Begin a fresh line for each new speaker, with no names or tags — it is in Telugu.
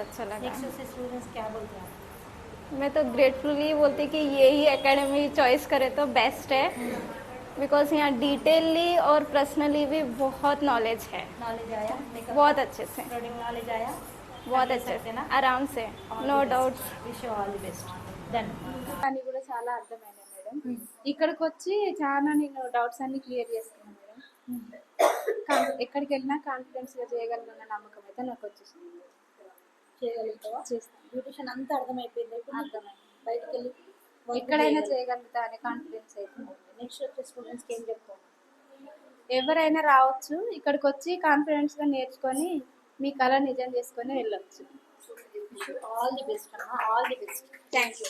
अच्छा लगा।
नेक्स्ट से स्टूडेंट्स क्या बोलते हैं?
मैं तो ग्रेटफुली बोलती कि यही एकेडमी चॉइस करे तो बेस्ट है, बिकॉज यहाँ डिटेलली और पर्सनली भी बहुत नॉलेज है।
नॉलेज आया?
बहुत अच्छे से,
कोडिंग नॉलेज आया?
बहुत
कर
अच्छे
सकते
से,
ना?
आराम से, no doubts.
Wish you all the best. Done.
అని కూడా చాలా అర్థమైనాయి మేడం. ఇక్కడికి వచ్చి చాలా నేను డౌట్స్ అన్ని క్లియర్ చేసుకున్నాను మేడం. ఎక్కడికి వెళ్ళినా కాన్ఫిడెన్స్గా చేయగలనన్న నమ్మకం అయితే నాకు వచ్చేసింది.
చేయగలుగుతావా?
చేస్తాను.
బ్యూటిషియన్ అంతా అర్థమైపోయింది. ఇప్పుడు
అర్థమైంది.
బయటకు వెళ్ళి
ఎక్కడైనా చేయగలుగుతా అనే కాన్ఫిడెన్స్ అయితే
నెక్స్ట్ వచ్చే స్టూడెంట్స్కి ఏం చెప్తావు?
ఎవరైనా రావచ్చు, ఇక్కడికి వచ్చి కాన్ఫిడెన్స్గా నేర్చుకొని మీ కళ నిజం చేసుకొని వెళ్ళొచ్చు.
ఆల్ ది బెస్ట్ అమ్మా, all the best.
Thank you.